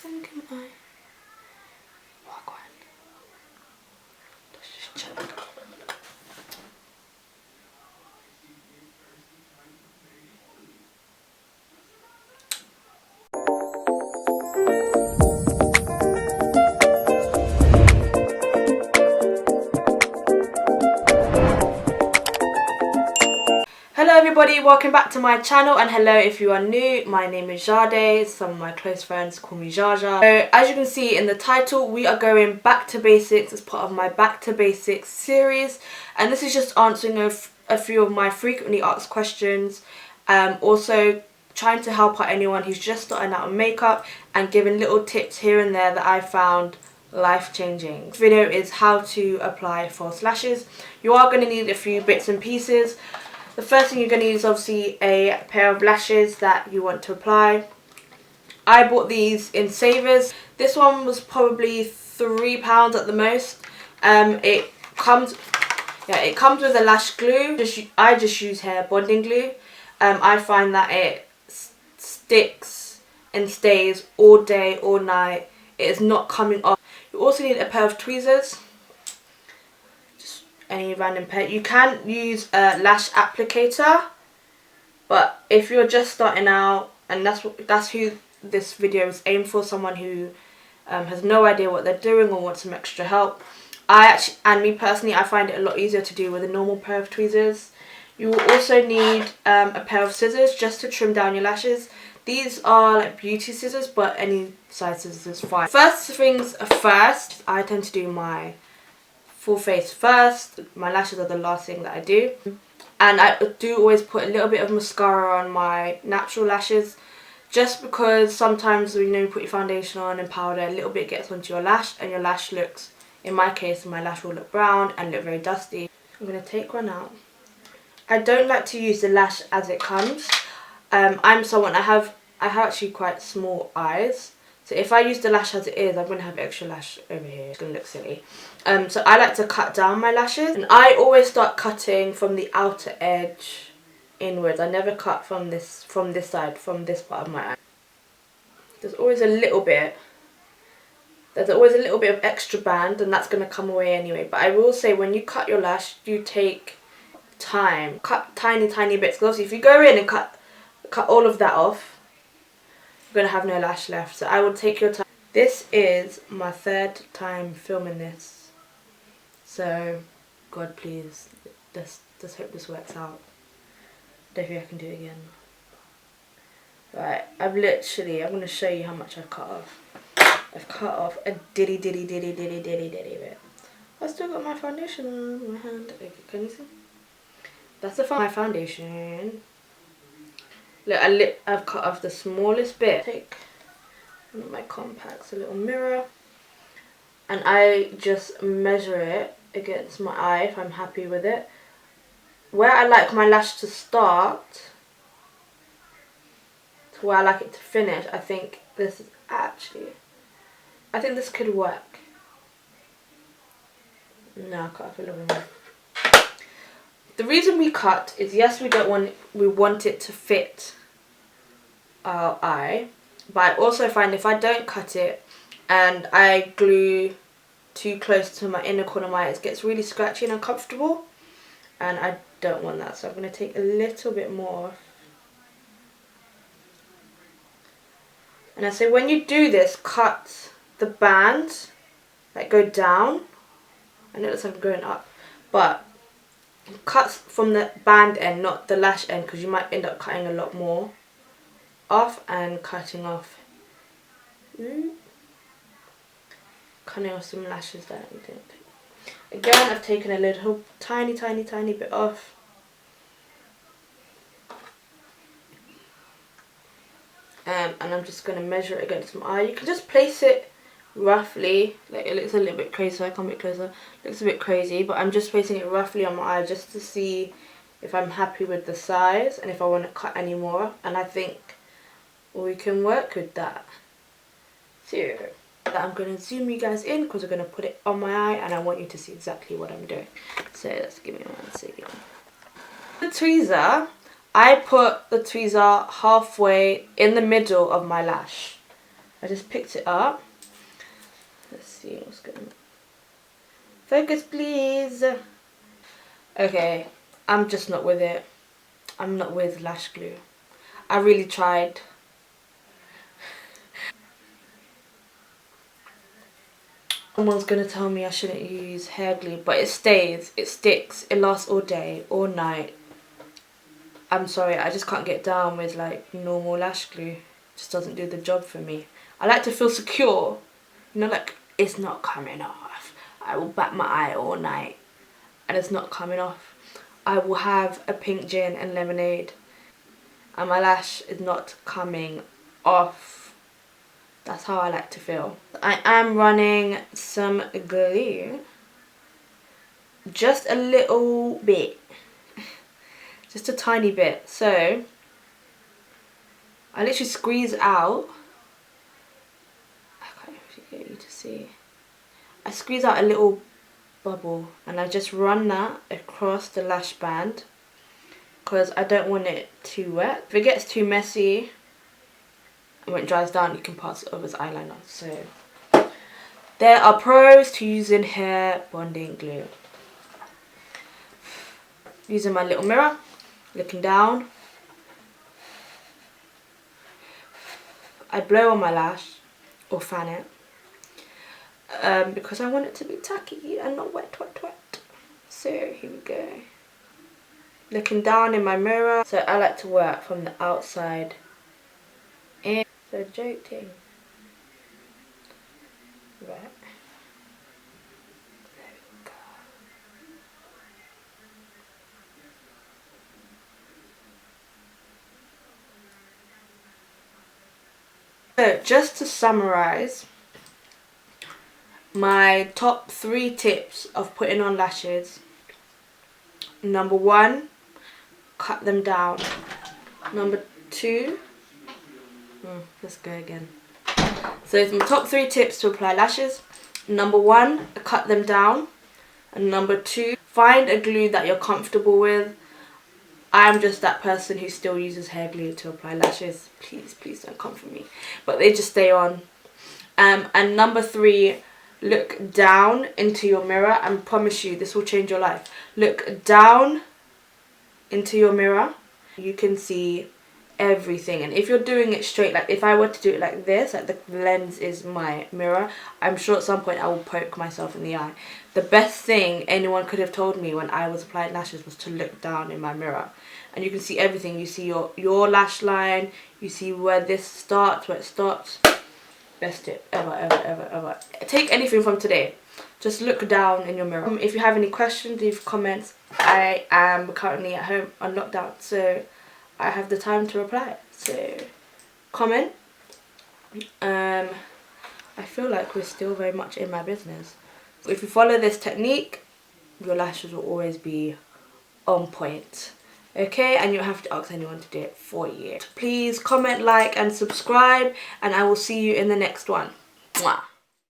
Thank you, my. Walk on. Let's just check. Hello everybody, welcome back to my channel, and hello if you are new. My name is Jade, some of my close friends call me Jaja. So as you can see in the title, we are going back to basics as part of my back to basics series, and this is just answering a few of my frequently asked questions, also trying to help out anyone who's just starting out on makeup and giving little tips here and there that I found life-changing. This video is how to apply false lashes. You are going to need a few bits and pieces. The first thing you're going to need is obviously a pair of lashes that you want to apply. I bought these in Savers. This one was probably £3 at the most. It comes with a lash glue. I just use hair bonding glue. I find that it sticks and stays all day, all night. It is not coming off. You also need a pair of tweezers. Any random pair. You can use a lash applicator, but if you're just starting out, and that's who this video is aimed for, someone who has no idea what they're doing or wants some extra help. Me personally, I find it a lot easier to do with a normal pair of tweezers. You will also need a pair of scissors just to trim down your lashes. These are like beauty scissors, but any size scissors is fine. First things first, I tend to do my full face first. My lashes are the last thing that I do, and I do always put a little bit of mascara on my natural lashes, just because sometimes when you put your foundation on and powder, a little bit gets onto your lash and your lash looks, in my case my lash will look brown and look very dusty. I'm going to take one out. I don't like to use the lash as it comes. I'm someone, I have actually quite small eyes. So if I use the lash as it is, I'm going to have extra lash over here. It's going to look silly. So I like to cut down my lashes. And I always start cutting from the outer edge inwards. I never cut from this side, from this part of my eye. There's always a little bit of extra band, and that's going to come away anyway. But I will say, when you cut your lash, do take time. Cut tiny bits. Because obviously if you go in and cut all of that off, gonna have no lash left, so I will take your time. This is my third time filming this, so God please, just hope this works out. Don't think I can do it again. Right, I'm gonna show you how much I've cut off. I've cut off a ditty bit. I still got my foundation on my hand. Okay, can you see? That's my foundation. Look, I've cut off the smallest bit. Take one of my compacts, a little mirror, and I just measure it against my eye if I'm happy with it. Where I like my lash to start to where I like it to finish, I think this could work. No, I cut off a little bit more. The reason we cut is, yes, we want it to fit our eye, but I also find if I don't cut it and I glue too close to my inner corner of my eye, it gets really scratchy and uncomfortable, and I don't want that. So I'm going to take a little bit more off. And I say, when you do this, cut the band, like go down. I know it looks like I'm going up, but cut from the band end, not the lash end, because you might end up cutting a lot more off and cutting off some lashes that you didn't take. Again, I've taken a little tiny bit off. And I'm just going to measure it against my eye. You can just place it roughly, like it looks a little bit crazy, so I come a bit closer. It looks a bit crazy, but I'm just placing it roughly on my eye just to see if I'm happy with the size and if I want to cut any more. And I think we can work with that. So I'm going to zoom you guys in because we're going to put it on my eye, and I want you to see exactly what I'm doing. So let's give me 1 second. The tweezer, I put the tweezer halfway in the middle of my lash. I just picked it up. Let's see what's going on. Focus, please. Okay, I'm just not with it. I'm not with lash glue. I really tried. Someone's gonna tell me I shouldn't use hair glue, but it stays, it sticks, it lasts all day, all night. I'm sorry, I just can't get down with like normal lash glue. It just doesn't do the job for me. I like to feel secure, you know, like it's not coming off. I will bat my eye all night and it's not coming off. I will have a pink gin and lemonade and my lash is not coming off. That's how I like to feel. I am running some glue. Just a little bit. Just a tiny bit. So, I literally squeeze out. I can't even get you to see. I squeeze out a little bubble and I just run that across the lash band because I don't want it too wet. If it gets too messy and when it dries down, you can pass it over as eyeliner. So there are pros to using hair bonding glue. Using my little mirror, looking down. I blow on my lash or fan it because I want it to be tacky and not wet, wet, wet. So here we go. Looking down in my mirror. So I like to work from the outside in. So joking. Right. There we go. So just to summarize, my top 3 tips of putting on lashes. Number 1, cut them down. Number 2, let's go again. So it's my top 3 tips to apply lashes. Number 1, cut them down. And number 2, find a glue that you're comfortable with. I'm just that person who still uses hair glue to apply lashes. Please, please don't come for me. But they just stay on. And number 3, look down into your mirror and promise you this will change your life. Look down into your mirror. You can see everything. And if you're doing it straight, like if I were to do it like this, like the lens is my mirror, I'm sure at some point I will poke myself in the eye. The best thing anyone could have told me when I was applying lashes was to look down in my mirror. And you can see everything. You see your lash line, you see where this starts, where it stops. Best tip ever, ever, ever, ever. Take anything from today. Just look down in your mirror. If you have any questions, leave comments. I am currently at home on lockdown, so I have the time to reply. So comment. I feel like we're still very much in my business. If you follow this technique, your lashes will always be on point. Okay, and you don't have to ask anyone to do it for you. Please comment, like and subscribe, and I will see you in the next one. Mwah.